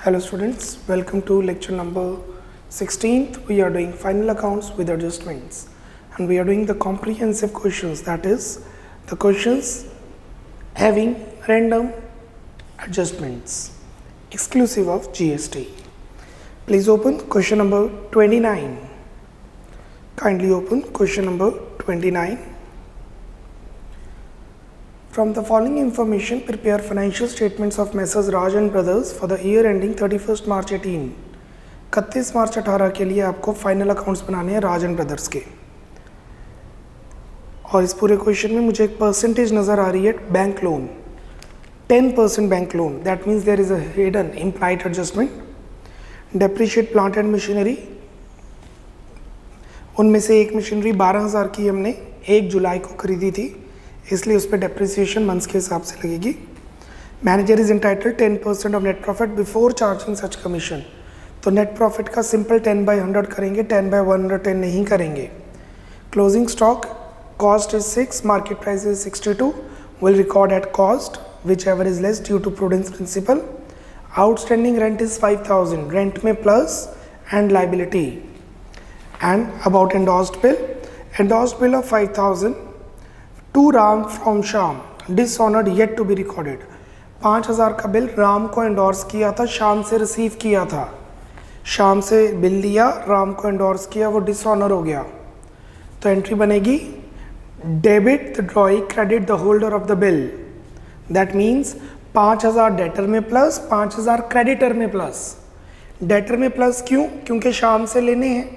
Hello students, welcome to lecture number 16th. We are doing final accounts with adjustments and we are doing the comprehensive questions, that is the questions having random adjustments exclusive of GST. Please open question number 29. Kindly open question number 29. From the following information, prepare financial statements of Messrs. Raj and Brothers for the year ending 31st March 18. 31 मार्च 18 के लिए आपको final accounts बनाने हैं राज and brothers के। और इस पूरे question में मुझे एक परसेंटेज नज़र आ रही है bank loan, 10% bank loan, that means there is a hidden implied adjustment. Depreciate plant and machinery, उनमें से एक मशीनरी 12,000 की हमने 1 जुलाई को खरीदी थी, इसलिए उस पर डेप्रिसिएशन मंथ्स के हिसाब से लगेगी। Manager is entitled 10% of net profit before charging such commission, तो नेट प्रॉफिट का सिंपल 10/100 करेंगे, 10/110 नहीं करेंगे। Closing stock cost is 6, market price is 62, will record at cost whichever is less due to prudence principle. Outstanding rent is 5,000, rent में plus and liability. And about endorsed bill of 5,000 to Ram from Shyam, dishonoured yet to be recorded. 5,000 का bill Ram को endorse किया था, श्याम से receive किया था, श्याम से bill लिया, राम को एंडोर्स किया, वो डिसऑनर हो गया, तो एंट्री बनेगी debit the drawee, credit the holder of the bill. That means 5,000 debtor में प्लस, 5,000 क्रेडिटर में प्लस। डेटर में प्लस क्यों? क्योंकि श्याम से लेने हैं।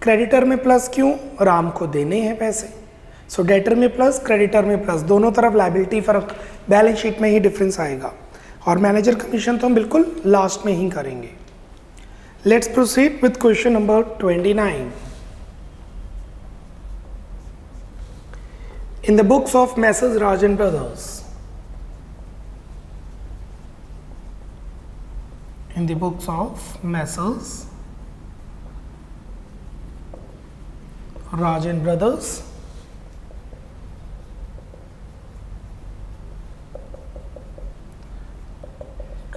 क्रेडिटर में प्लस क्यों? राम को देने हैं पैसे। सो डेटर में प्लस, क्रेडिटर में प्लस, दोनों तरफ लाइबिलिटी फर्क, बैलेंस शीट में ही डिफरेंस आएगा। और मैनेजर कमीशन तो हम बिल्कुल लास्ट में ही करेंगे। Let's proceed with question number 29। In the books of Messrs Raj and brothers, in the books of Messrs. Raj and Brothers,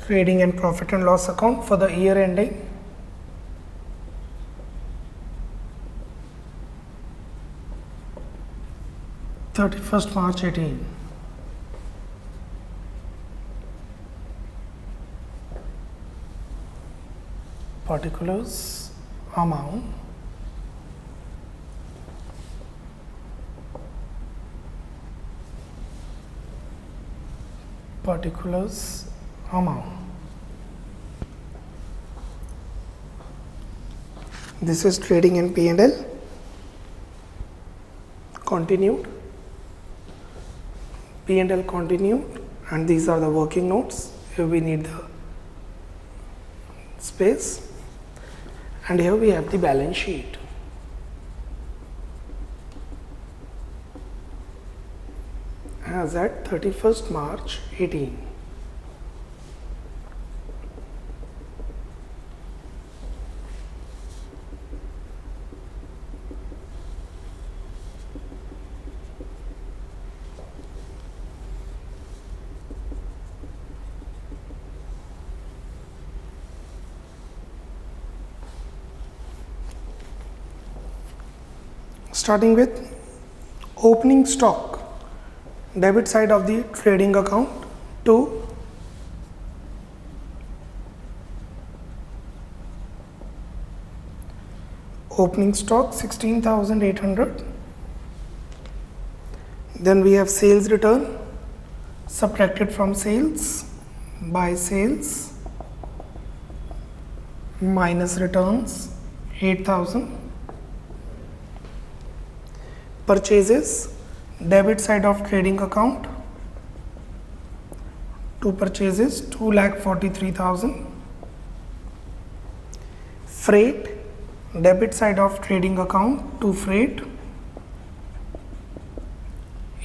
trading and profit and loss account for the year ending 31st March 18. Particulars, amount, particulars, amount. This is trading and P&L. Continued. P&L continued, and these are the working notes. Here we need the space. And here we have the balance sheet. As at 31st March 18. Starting with opening stock, debit side of the trading account to opening stock 16,800. Then we have sales return subtracted from sales by sales minus returns 8,000. Purchases, debit side of trading account to purchases 2,43,000. Freight, debit side of trading account to freight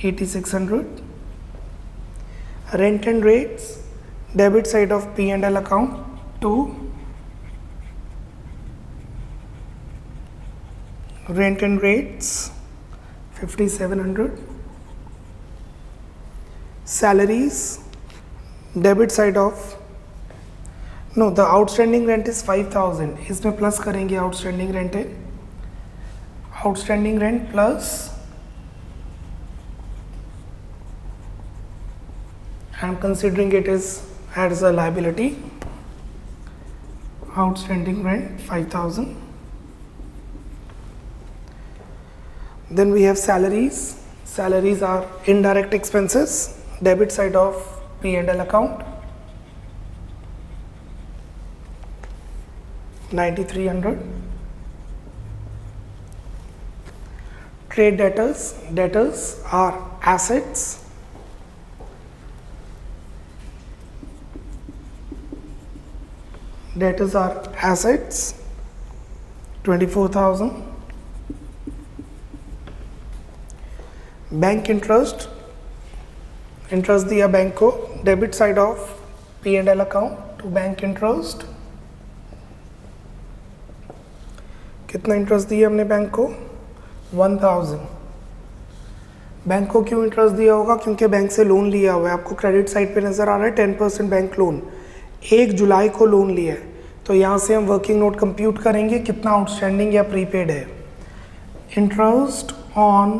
8,600. Rent and rates, debit side of P&L account to rent and rates 5,700. Salaries, debit side of no, the outstanding rent is 5000, इसमें plus करेंगे outstanding rent है, outstanding rent plus I am considering it as a liability, outstanding rent 5000. Then we have salaries. Salaries are indirect expenses, debit side of P&L account, 9300. Trade debtors are assets, debtors are assets 24,000. Bank interest दिया bank को, debit side of P&L account to bank interest, कितना interest दिया हमने bank को 1000. Bank को क्यों interest दिया होगा, क्योंकि बैंक से लोन लिया हुआ है, आपको क्रेडिट साइड पे नज़र आ रहा है 10% बैंक लोन, 1 जुलाई को लोन लिया है, तो यहाँ से हम वर्किंग नोट कंप्यूट करेंगे कितना आउटस्टैंडिंग या प्रीपेड है. इंटरेस्ट ऑन,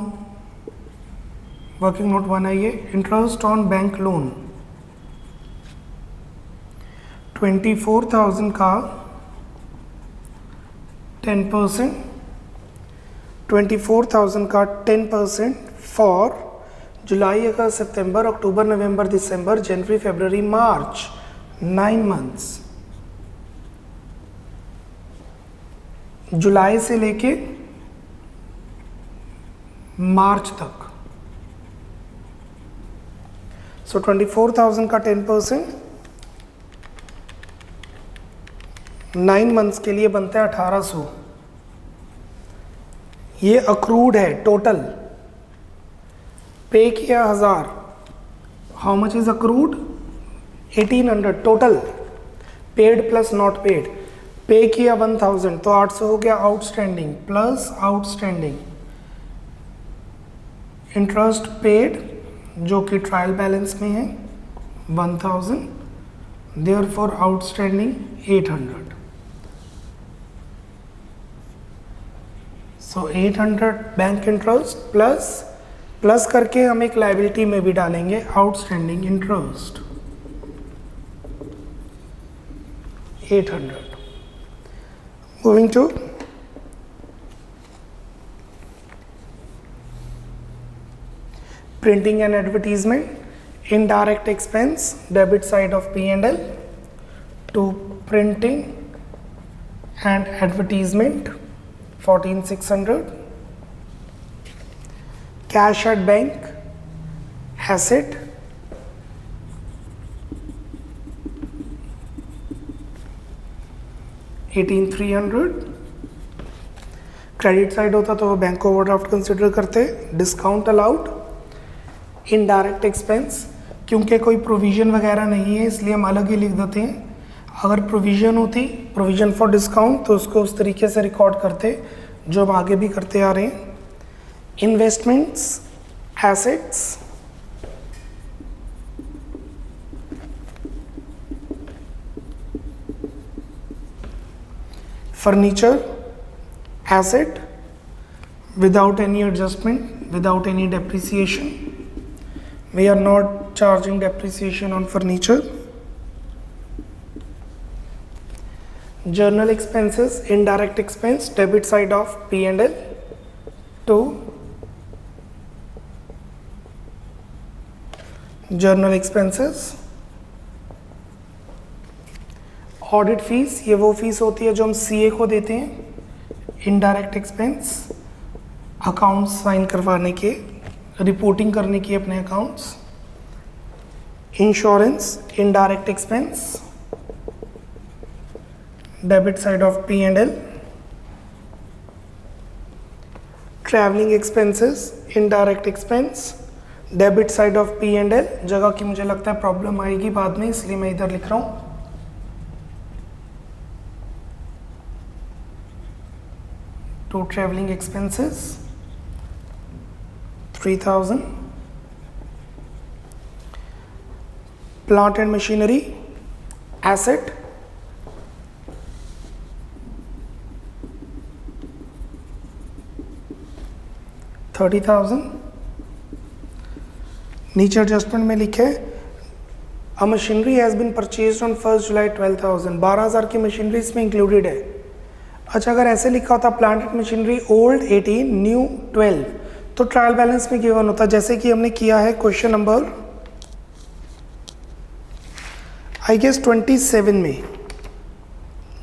वर्किंग नोट 1 है ये, इंटरेस्ट ऑन बैंक लोन 24,000 का 10%, 24,000 का 10% for July, August, September, October, November, December, January, February, March, 9 months. जुलाई से लेके मार्च तक. सो 24,000 का 10% 9 मंथ्स के लिए बनता है 1800. ये अक्रूड है, टोटल पे किया 1000. How much is accrued 1800 total, paid plus not paid. Pay किया 1000 तो 800 हो गया outstanding, plus outstanding interest paid जो कि ट्रायल बैलेंस में है 1000, therefore outstanding 800. So 800 bank interest plus करके हम एक लायबिलिटी में भी डालेंगे outstanding interest 800. Moving to printing and advertisement, indirect expense, debit side of P&L to printing and advertisement 14,600. Cash at bank asset 18,300. Credit side होता तो वो बैंक ओवरड्राफ्ट कंसिडर करते. Discount allowed. इनडायरेक्ट एक्सपेंस, क्योंकि कोई provision वगैरह नहीं है इसलिए हम अलग ही लिख देते हैं. अगर प्रोविज़न होती, प्रोविज़न फॉर डिस्काउंट, तो उसको उस तरीके से रिकॉर्ड करते जो हम आगे भी करते आ रहे हैं. Investments assets furniture asset without any adjustment, without any depreciation. We are not charging depreciation on furniture. Journal expenses, indirect expense, debit side of P&L to journal expenses. Audit fees, ये वो फीस होती है जो हम CA को देते हैं. Indirect expense, accounts sign करवाने के, रिपोर्टिंग करने की अपने accounts. Insurance, indirect expense, debit side of P&L. Travelling expenses, indirect expense, debit side of P&L. जगह की मुझे लगता है प्रॉब्लम आएगी बाद में, इसलिए मैं इधर लिख रहा हूँ. To traveling expenses 3,000. Plant and machinery asset 30,000। नीचे एडजस्टमेंट में लिखे a machinery has been purchased on 1 July 12,000, 12,000 की मशीनरी इसमें इंक्लूडेड है। अच्छा, अगर ऐसे लिखा होता plant and machinery old 18 new 12 तो ट्रायल बैलेंस में गिवन होता, जैसे कि हमने किया है क्वेश्चन नंबर आई गेस 27 में।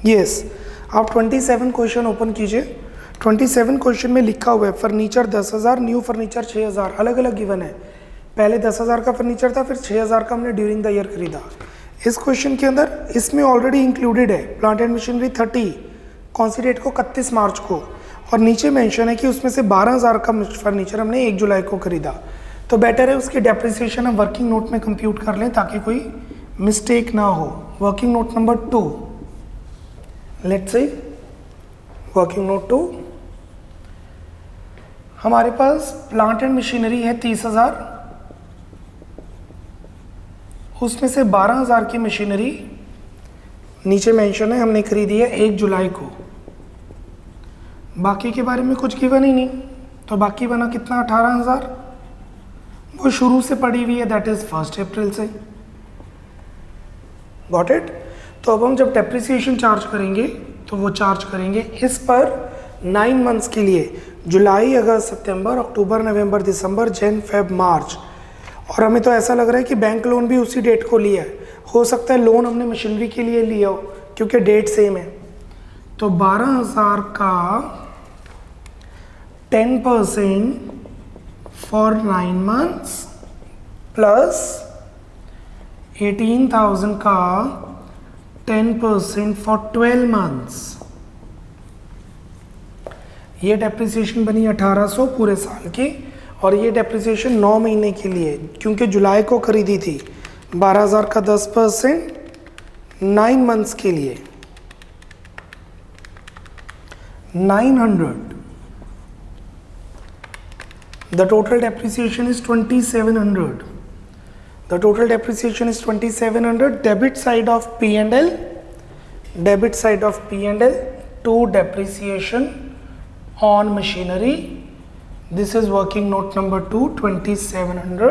यस, आप 27 क्वेश्चन ओपन कीजिए। 27 क्वेश्चन में लिखा हुआ है फर्नीचर 10,000, न्यू फर्नीचर 6,000, अलग अलग गिवन है। पहले 10,000 का फर्नीचर था, फिर 6,000 का हमने ड्यूरिंग द ईयर खरीदा। इस क्वेश्चन के अंदर इसमें ऑलरेडी इंक्लूडेड है प्लांट एंड मशीनरी 30, कौन सी डेट को, 31 मार्च को, और नीचे मेंशन है कि उसमें से 12,000 का फर्नीचर हमने 1 जुलाई को खरीदा। तो बेटर है उसकी डेप्रिसिएशन हम वर्किंग नोट में कंप्यूट कर लें ताकि कोई मिस्टेक ना हो। Working note number 2, let's say working note 2, हमारे पास प्लांट एंड मशीनरी है 30,000, उसमें से 12,000 की मशीनरी नीचे मेंशन है हमने खरीदी है 1 जुलाई को। बाकी के बारे में कुछ गिवन ही नहीं, तो बाकी बना कितना, 18,000, वो शुरू से पड़ी हुई है, दैट इज 1 अप्रैल से। Got it. तो अब हम जब डेप्रिसिएशन चार्ज करेंगे तो वो चार्ज करेंगे इस पर 9 मंथ्स के लिए, जुलाई, अगस्त, सितंबर, अक्टूबर, नवंबर, दिसंबर, जन, फेब, मार्च। और हमें तो ऐसा लग रहा है कि बैंक लोन भी उसी डेट को लिया है, हो सकता है लोन हमने मशीनरी के लिए लिया हो क्योंकि डेट सेम है। तो 12,000 का 10% फॉर 9 मंथ्स प्लस 18,000 का 10% फॉर 12 मंथ्स, ये डेप्रिसिएशन बनी 1800 पूरे साल की। और ये डेप्रिसिएशन 9 महीने के लिए, क्योंकि जुलाई को खरीदी थी। 12,000 का 10% 9 मंथ्स के लिए 900। The total depreciation is 2700। The total depreciation is 2700। Debit side of P&L, debit side of P&L to depreciation on machinery. This is working note number 2, 2700,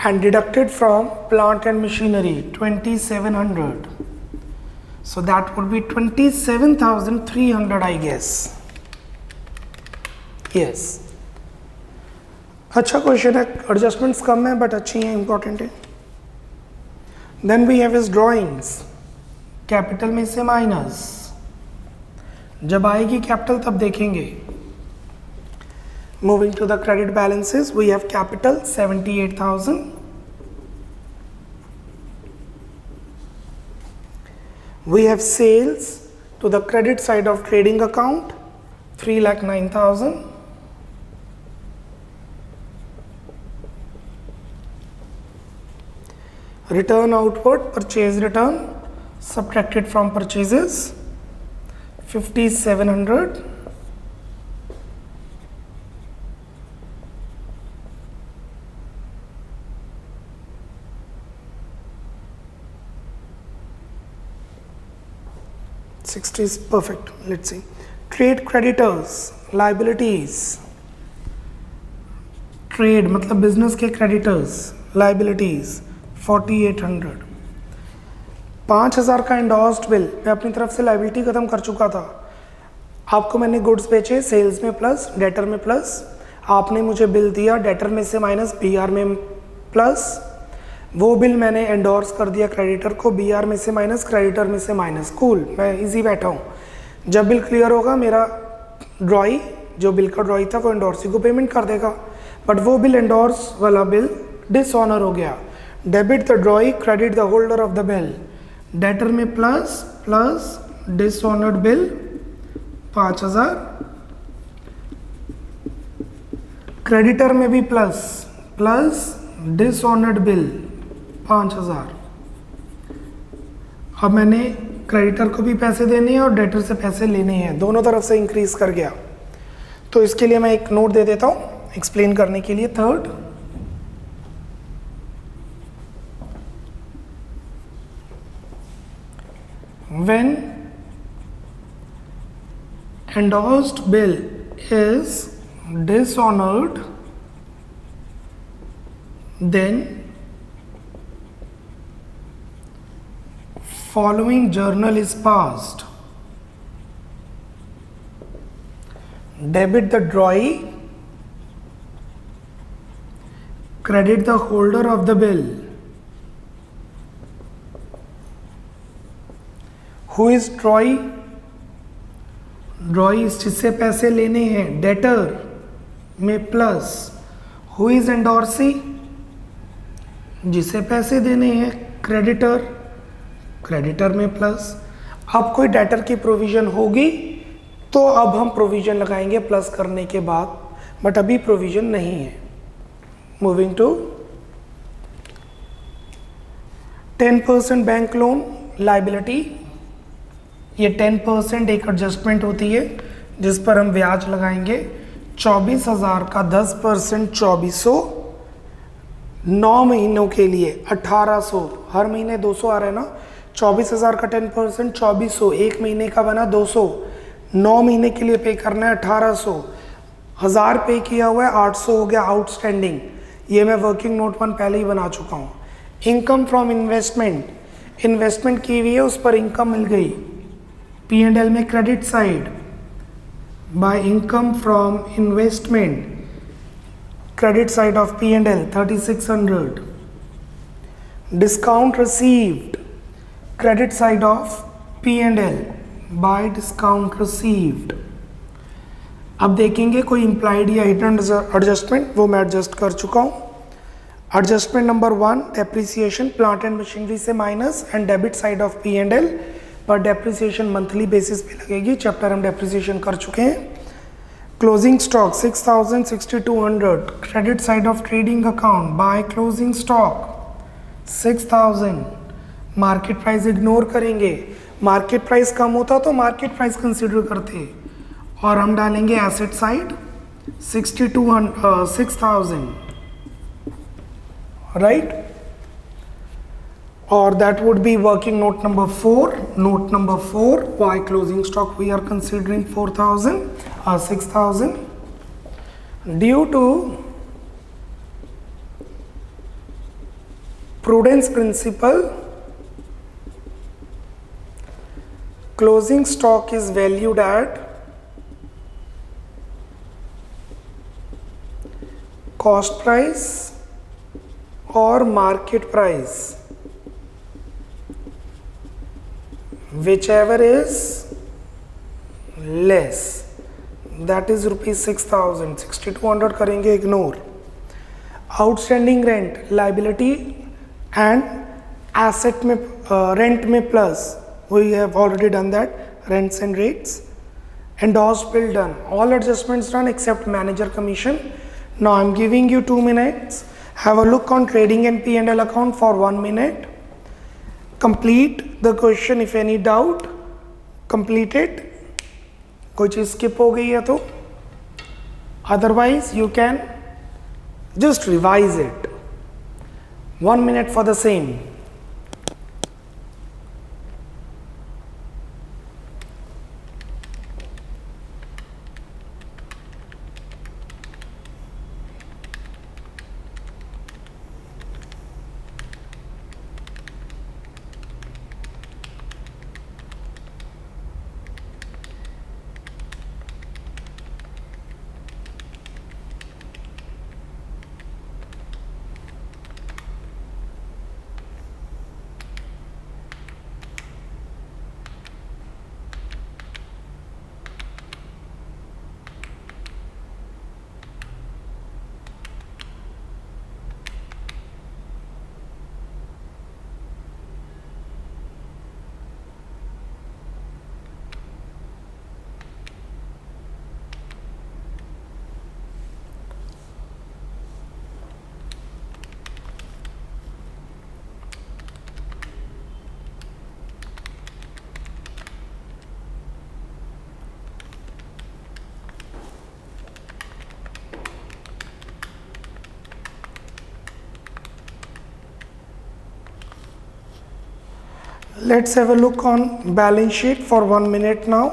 and deducted from plant and machinery 2700. So that would be 27,300 I guess. Yes. अच्छा question है, adjustments कम है but अच्छी हैं, important है। Then we have is drawings, capital में से minus, जब आएगी कैपिटल तब देखेंगे। Moving to the credit balances, we have capital 78,000, we have sales to the credit side of trading account 3,09,000, return outward, purchase return subtracted from purchases 5,700, $60 is perfect. Let's see. Trade creditors, liabilities. Trade मतलब business के creditors, liabilities 4,800। 5,000 का endorsed bill, मैं अपनी तरफ से liability खत्म कर चुका था। आपको मैंने गुड्स बेचे सेल्स में प्लस, डेटर में प्लस, आपने मुझे बिल दिया डेटर में से माइनस, BR में प्लस, वो बिल मैंने एंडोर्स कर दिया क्रेडिटर को, BR में से माइनस, क्रेडिटर में से माइनस। कूल, मैं इजी बैठा हूँ। जब बिल क्लियर होगा मेरा ड्रॉई, जो बिल का ड्रॉई था वो एंडोर्सी को पेमेंट कर देगा, बट वो बिल एंडोर्स वाला बिल डिसऑनर हो गया। Debit the drawee, credit the holder of the bill. Debtor में plus plus dishonoured bill 5,000, creditor में भी प्लस प्लस डिसऑनर्ड बिल 5,000। अब मैंने क्रेडिटर को भी पैसे देने हैं और डेटर से पैसे लेने हैं, दोनों तरफ से इंक्रीज कर गया। तो इसके लिए मैं एक नोट दे देता हूँ एक्सप्लेन करने के लिए। Third, when endorsed bill is dishonored, then following journal is passed. Debit the drawee, credit the holder of the bill. Who is drawee? ड्रॉई जिससे पैसे लेने हैं, डेटर में प्लस. Who is endorsee? जिसे पैसे देने हैं, क्रेडिटर, क्रेडिटर में प्लस. अब कोई डेटर की प्रोविजन होगी तो अब हम प्रोविजन लगाएंगे प्लस करने के बाद, बट अभी प्रोविजन नहीं है. Moving to 10% bank loan liability. ये 10% एक एडजस्टमेंट होती है जिस पर हम ब्याज लगाएंगे. 24,000 का 10% 2400, 9 महीनों के लिए 1800. हर महीने 200 आ रहा है ना. 24,000 का 10% 2400, एक महीने का बना 200, 9 महीने के लिए पे करना है 1800. 1000 पे किया हुआ है, 800 हो गया आउटस्टैंडिंग. ये मैं वर्किंग नोट 1 पहले ही बना चुका हूँ. इनकम फ्रॉम इन्वेस्टमेंट, इन्वेस्टमेंट की हुई है उस पर इनकम मिल गई. P&L में credit side by income from investment, credit side of P&L 3600. Discount received, credit side of P&L bye discount received. अब देखेंगे कोई इम्प्लाइड या हिडन एडजस्टमेंट, वो मैं एडजस्ट कर चुका हूँ. Adjustment number 1, depreciation plant and machinery से minus and debit side of P&L. पर डेप्रिसिएशन मंथली बेसिस पे लगेगी. चैप्टर हम डेप्रिसिएशन कर चुके हैं. Closing stock 6,000 6,200, credit side of trading account by closing stock 6,000. Market price ignore करेंगे. मार्केट प्राइस कम होता तो मार्केट प्राइस कंसिडर करते, और हम डालेंगे asset side 6,000, right. Or that would be working note number 4. Note number 4, why closing stock we are considering 4,000 or 6,000? Due to prudence principle, closing stock is valued at cost price or market price, whichever is less, that is rupees 6,000. 6,200 करेंगे ignore. Outstanding rent, liability and asset में rent में plus, we have already done that. Rents and rates. Endorsed bill done. All adjustments done except manager commission. Now I am giving you 2 minutes. Have a look on trading and P&L account for 1 minute. Complete the question. If any doubt, complete it. कोई चीज skip हो गई है तो, otherwise you can just revise it. 1 minute for the same. Let's have a look on balance sheet for 1 minute now.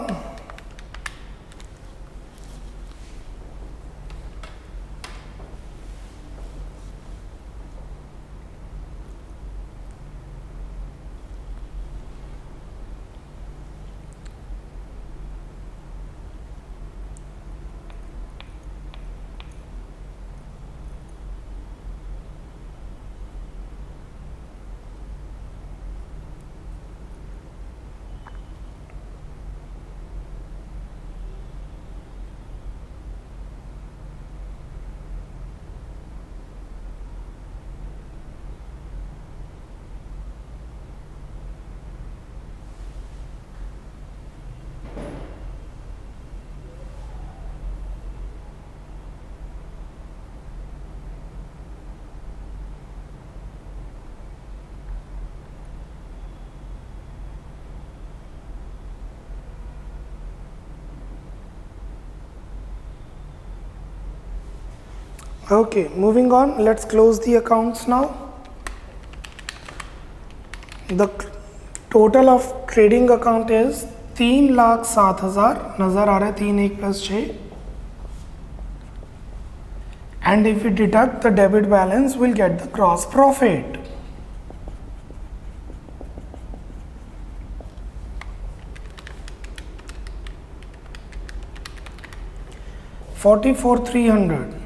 Okay, moving on, let's close the accounts now. The total of trading account is 3,07,000, नज़र आ रहा है 3 1 + 6, and if we deduct the debit balance we'll get the gross profit. $44,300.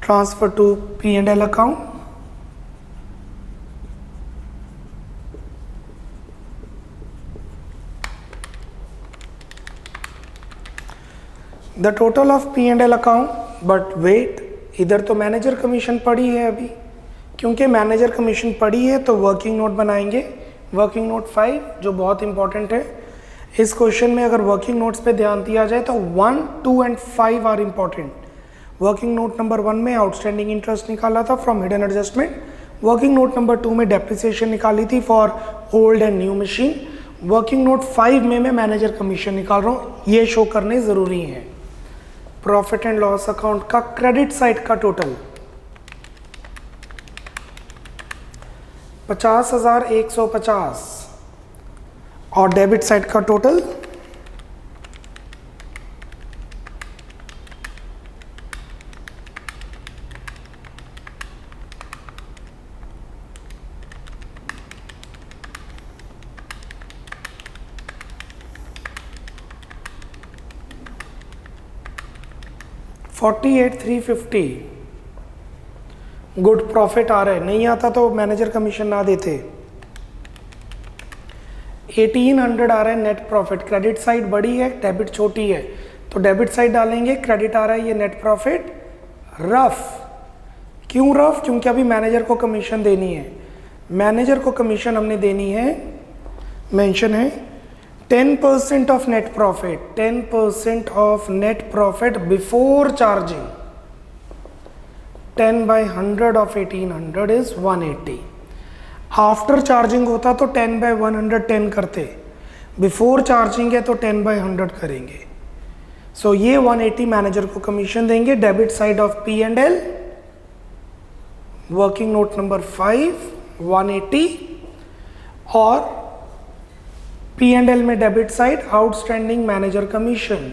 Transfer to P&L account. The total of P&L account, but wait, इधर तो manager commission पड़ी है अभी, क्योंकि manager commission पड़ी है तो वर्किंग नोट बनाएंगे, वर्किंग नोट 5 जो बहुत इंपॉर्टेंट है। इस क्वेश्चन में अगर वर्किंग नोट्स पे ध्यान दिया जाए तो 1, 2 and 5 are important. Working note number 1 में आउटस्टैंडिंग इंटरेस्ट निकाला था from hidden adjustment, working note number 2 में डेप्रिसिएशन निकाली थी for old and new machine, working note 5 में मैं मैनेजर कमीशन निकाल रहा हूँ, ये शो करने ज़रूरी है। प्रॉफिट एंड लॉस अकाउंट का क्रेडिट साइड का टोटल 50,150 और डेबिट साइड का टोटल 48,350। गुड प्रॉफिट आ रहा है, नहीं आता तो मैनेजर कमीशन ना देते। 1,800 आ रहा है नेट प्रॉफिट, क्रेडिट साइड बड़ी है डेबिट छोटी है तो डेबिट साइड डालेंगे, क्रेडिट आ रहा है ये नेट प्रॉफिट रफ। क्यों रफ? क्योंकि अभी मैनेजर को कमीशन देनी है, मैनेजर को कमीशन हमने देनी है, मेंशन है 10% of net profit, 10% of net profit before charging. 10/100 of 1,800 is 180। After charging होता तो 10/110 करते, बिफोर चार्जिंग है तो 10/100 करेंगे। सो ये 180 मैनेजर को कमीशन देंगे। Debit side of P&L, working note number 5 180 और P&L में debit side outstanding manager commission,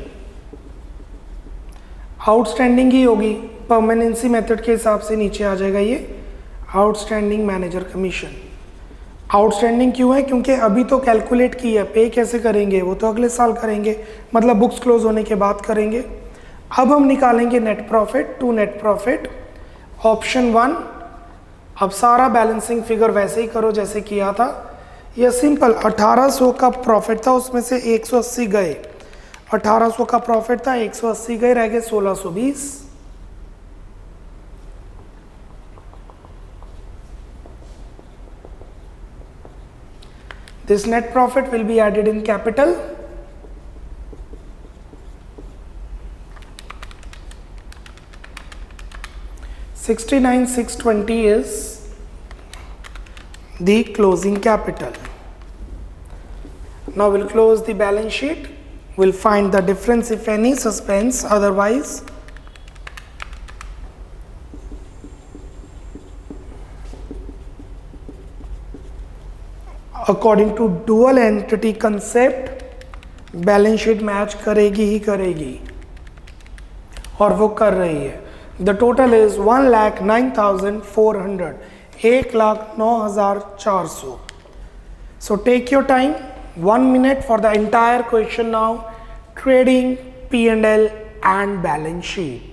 outstanding ही होगी, परमानेंसी मेथड के हिसाब से नीचे आ जाएगा ये आउटस्टैंडिंग मैनेजर कमीशन। आउटस्टैंडिंग क्यों है? क्योंकि अभी तो कैलकुलेट की है, पे कैसे करेंगे वो तो अगले साल करेंगे, मतलब बुक्स क्लोज होने के बाद करेंगे। अब हम निकालेंगे net profit to net profit, option 1। अब सारा बैलेंसिंग फिगर वैसे ही करो जैसे किया था, यह सिंपल 1800 का प्रॉफिट था, उसमें से 180 गए, 1800 का प्रॉफिट था 180 गए, रह गए 1620। This net profit will be added in capital. $69,620 is the closing capital. Now we'll close the balance sheet. We'll find the difference if any, suspense otherwise. According to dual entity concept balance sheet match करेगी ही करेगी और वो कर रही है। The total is 1,09,400, 1,09,400। So take your time, 1 minute for the entire question now, trading, P&L and balance sheet.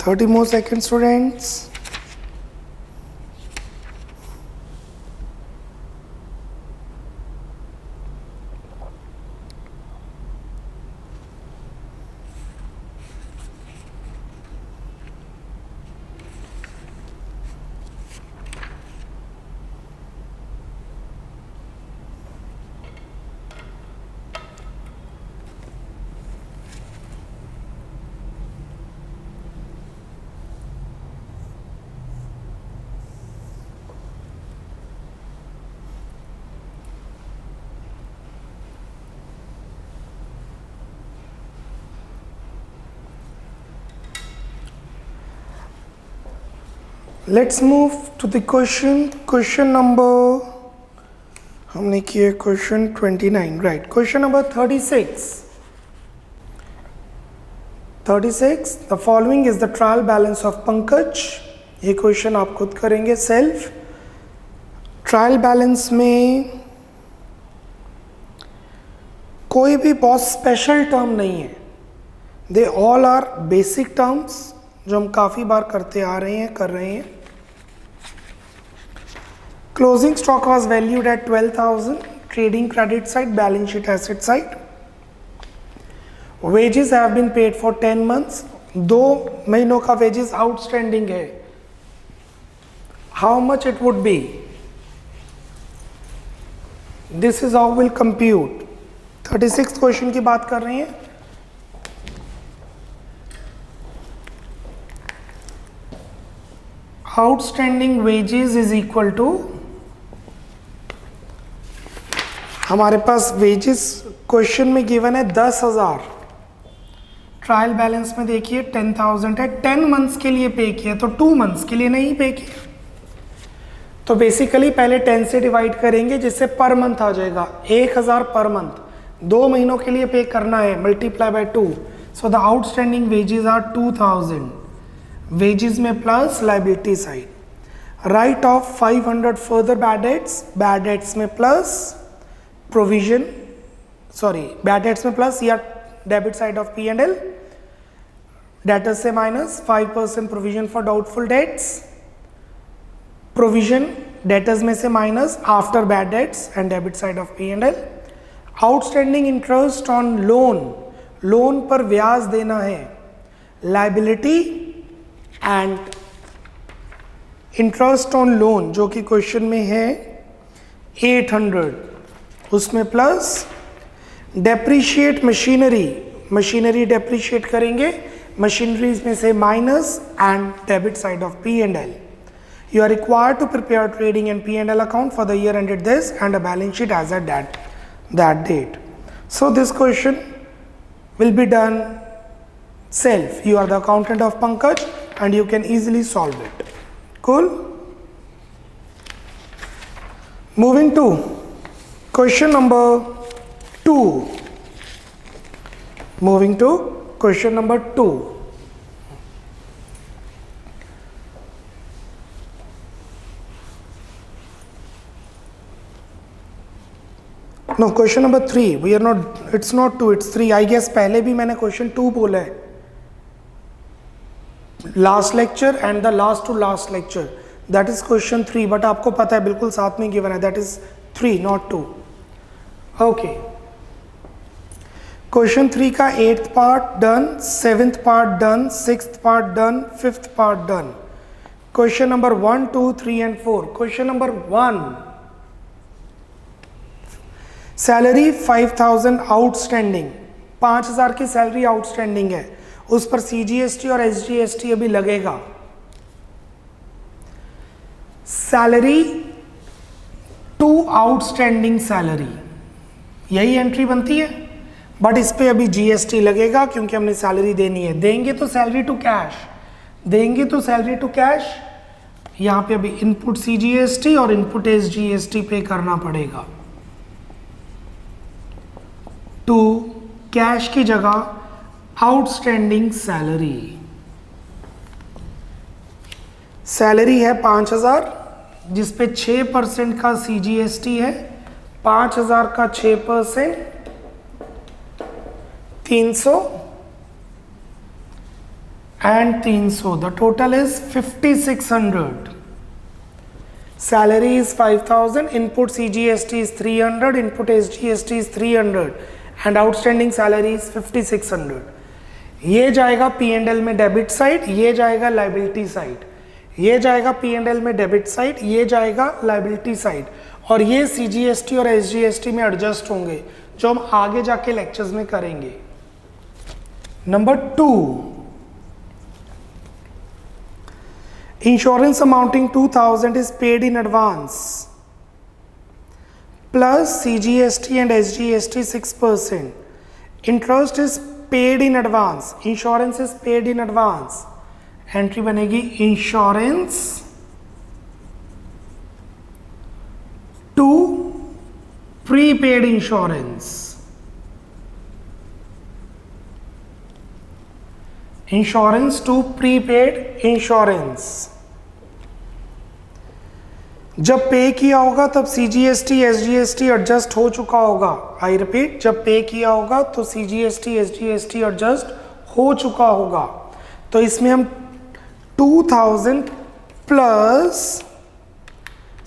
30 more seconds, students. Let's move to the question number, हमने किया question 29, right? Question number 36. 36, the following is the trial balance of Pankaj. ये question आप खुद करेंगे self. Trial balance में कोई भी बहुत स्पेशल टर्म नहीं है. They all are basic terms जो हम काफ़ी बार करते आ रहे हैं, कर रहे हैं. Closing stock was valued at 12,000. Trading credit side, balance sheet asset side. Wages have been paid for 10 months. 2 महीनों का वेजेस आउटस्टैंडिंग है. How much it would be? This is how will compute. 36 question की बात कर रहे हैं. Outstanding wages is equal to, हमारे पास वेजेस क्वेश्चन में गिवन है 10,000. ट्रायल बैलेंस में देखिए 10,000 है. 10 months के लिए पे किया, तो 2 months के लिए नहीं पे किया. तो बेसिकली पहले 10 से डिवाइड करेंगे जिससे पर मंथ आ जाएगा. 1,000 पर मंथ. 2 महीनों के लिए पे करना है, multiply by 2. So the outstanding wages are 2,000. Wages में plus liability side. Write off 500 further bad debts. Bad debts में plus provision, sorry bad debts में प्लस या debit side of P&L. Debtors से minus 5% provision for doubtful debts. Provision debtors में से minus after bad debts and debit side of P&L. Outstanding interest on loan, loan पर ब्याज देना है. Liability and interest on loan जो कि question में है 800, उसमें plus depreciate machinery. Machinery depreciate करेंगे, मशीनरीज में से minus and debit side of P&L. You are required to prepare trading and P&L account for the year ended this and a balance sheet as at that date. So this question will be done self. You are the accountant of Pankaj and you can easily solve it. Cool? Moving to question number 2. Moving to question number 2. No, question number 3. We are not, it's not 2, it's 3. I guess पहले भी मैंने question 2 बोला है. Last lecture and the last to last lecture. That is question 3. But आपको पता है बिल्कुल साथ में given है. That is 3, not 2. Okay. Question 3 का 8th part done, 7th part done, 6th part done, 5th part done. Question number 1, 2, 3 and 4. Question number 1. Salary 5,000 outstanding. 5,000 की salary outstanding है. उस पर CGST और SGST अभी लगेगा. सैलरी टू आउटस्टैंडिंग सैलरी, यही entry बनती है. बट इस पे अभी GST लगेगा क्योंकि हमने सैलरी देनी है. देंगे तो सैलरी टू कैश, देंगे तो सैलरी टू कैश. यहाँ पे अभी इनपुट CGST और इनपुट SGST पे करना पड़ेगा. टू कैश की जगह आउटस्टैंडिंग सैलरी. सैलरी है 5,000 जिसपे 6% का CGST है. 5,000 का 6% 300 and 300, the total is 5600. Salary is 5000, input CGST is 300, input SGST is 300 and outstanding salary is 5600. ये जाएगा P&L में डेबिट साइड, ये जाएगा लाइबिलिटी साइड. ये जाएगा P&L में डेबिट साइड, ये जाएगा लाइबिलिटी साइड, और ये CGST और SGST में एडजस्ट होंगे जो हम आगे जाके लेक्चर्स में करेंगे. Number 2, insurance amounting 2000 is paid in advance plus CGST and SGST 6%. Interest is paid in advance, insurance is paid in advance. Entry बनेगी insurance to prepaid insurance. Insurance to prepaid insurance. जब पे किया होगा तब CGST SGST adjust हो चुका होगा. I repeat, जब पे किया होगा तो CGST SGST एडजस्ट हो चुका होगा. तो इसमें हम 2000 प्लस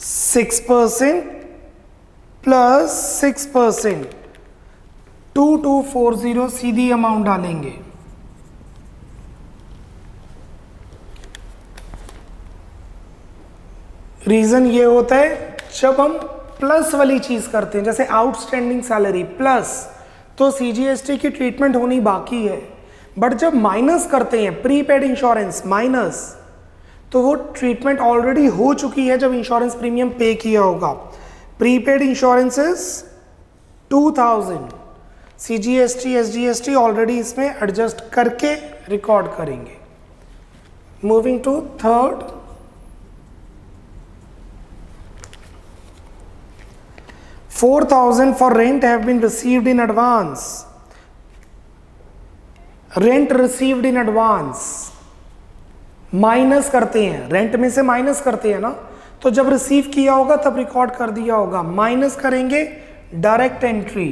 6% प्लस 6% 2240 सीधी अमाउंट डालेंगे. रीजन ये होता है जब हम प्लस वाली चीज करते हैं, जैसे आउटस्टैंडिंग सैलरी प्लस, तो CGST की ट्रीटमेंट होनी बाकी है. बट जब माइनस करते हैं प्रीपेड इंश्योरेंस माइनस, तो वो ट्रीटमेंट ऑलरेडी हो चुकी है जब इंश्योरेंस प्रीमियम पे किया होगा. Prepaid insurances 2000, CGST SGST already इसमें एडजस्ट करके रिकॉर्ड करेंगे. Moving to third, $4000 for rent have been received in advance. Rent received in advance. Minus करते हैं, रेंट में से माइनस करते हैं ना, तो जब रिसीव किया होगा तब रिकॉर्ड कर दिया होगा. माइनस करेंगे direct entry,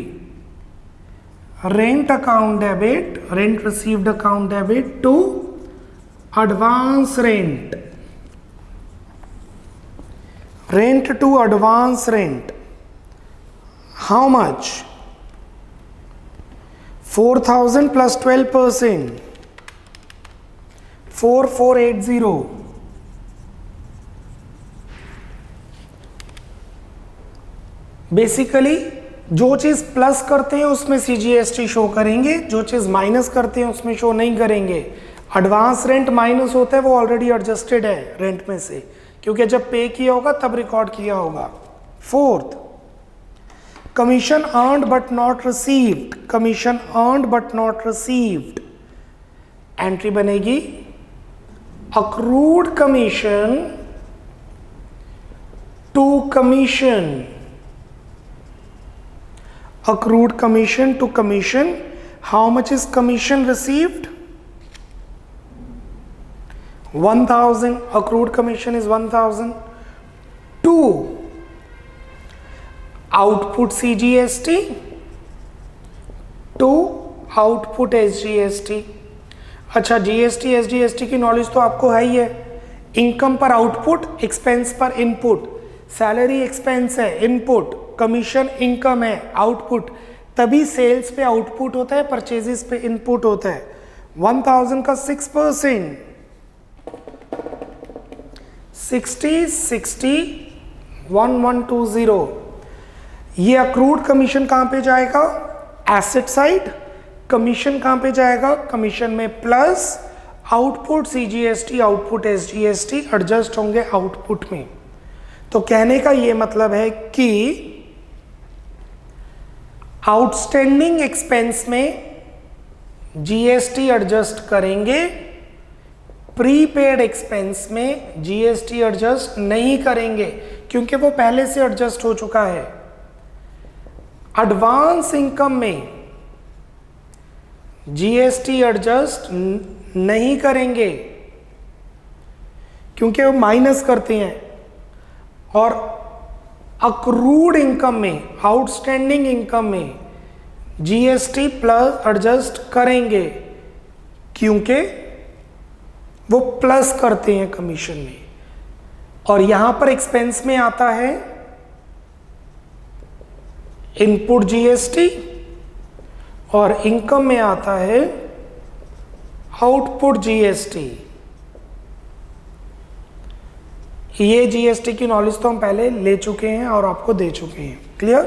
rent account debit, rent received account debit to advance rent, rent to advance rent. How much? 4000 plus 12%, 4480. Basically जो चीज प्लस करते हैं उसमें CGST शो करेंगे, जो चीज माइनस करते हैं उसमें शो नहीं करेंगे. एडवांस रेंट माइनस होता है, वो ऑलरेडी एडजस्टेड है रेंट में से, क्योंकि जब पे किया होगा तब रिकॉर्ड किया होगा. Fourth, commission earned but not received, commission earned but not received. Entry बनेगी accrued commission to commission, accrued commission to commission. How much is commission received? 1000, accrued commission is 1000. 2, output CGST to output SGST. अच्छा, GST SGST की knowledge तो आपको है ही है. Income पर output, expense पर input. Salary expense है, इनपुट. कमीशन इनकम है, आउटपुट. तभी सेल्स पे आउटपुट होता है, परचेजेस पे इनपुट होता है. 1000 का 6%, 60 60 1120. ये अक्रूड कमीशन कहां पे जाएगा? Asset side. कमीशन कहां पे जाएगा? कमीशन में plus output CGST, output SGST adjust होंगे आउटपुट में. तो कहने का ये मतलब है कि आउटस्टैंडिंग एक्सपेंस में GST एडजस्ट करेंगे, प्रीपेड एक्सपेंस में GST एडजस्ट नहीं करेंगे, क्योंकि वो पहले से एडजस्ट हो चुका है. एडवांस इनकम में GST एडजस्ट नहीं करेंगे, क्योंकि वो माइनस करते हैं. और अक्रूड इनकम में, आउटस्टैंडिंग इनकम में GST प्लस एडजस्ट करेंगे, क्योंकि वो प्लस करते हैं कमीशन में, और यहां पर एक्सपेंस में आता है इनपुट जीएसटी और इनकम में आता है आउटपुट जीएसटी। ये जीएसटी की नॉलेज तो हम पहले ले चुके हैं और आपको दे चुके हैं। Clear?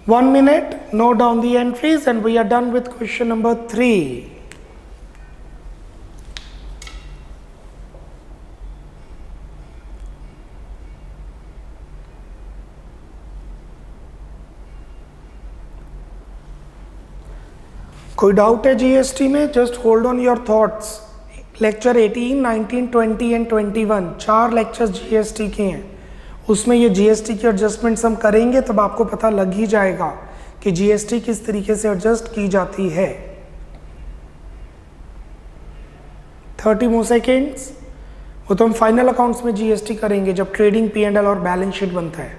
1 minute, note down the entries and we are done with question number 3. कोई डाउट है जीएसटी में? Just hold on your thoughts. Lecture 18, 19, 20 and 21 4 lectures GST के हैं। उसमें ये जीएसटी की एडजस्टमेंट्स हम करेंगे, तब आपको पता लग ही जाएगा कि जीएसटी किस तरीके से एडजस्ट की जाती है। 30 more seconds। वो तो हम फाइनल अकाउंट्स में जीएसटी करेंगे, जब ट्रेडिंग P&L और बैलेंस शीट बनता है,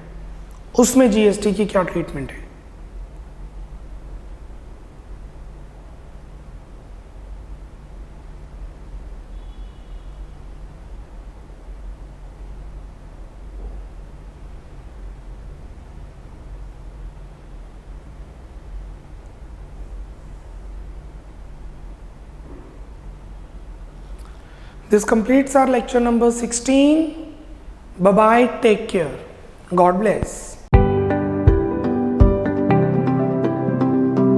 उसमें जीएसटी की क्या ट्रीटमेंट है। This completes our lecture number 16. Bye bye. Take care. God bless.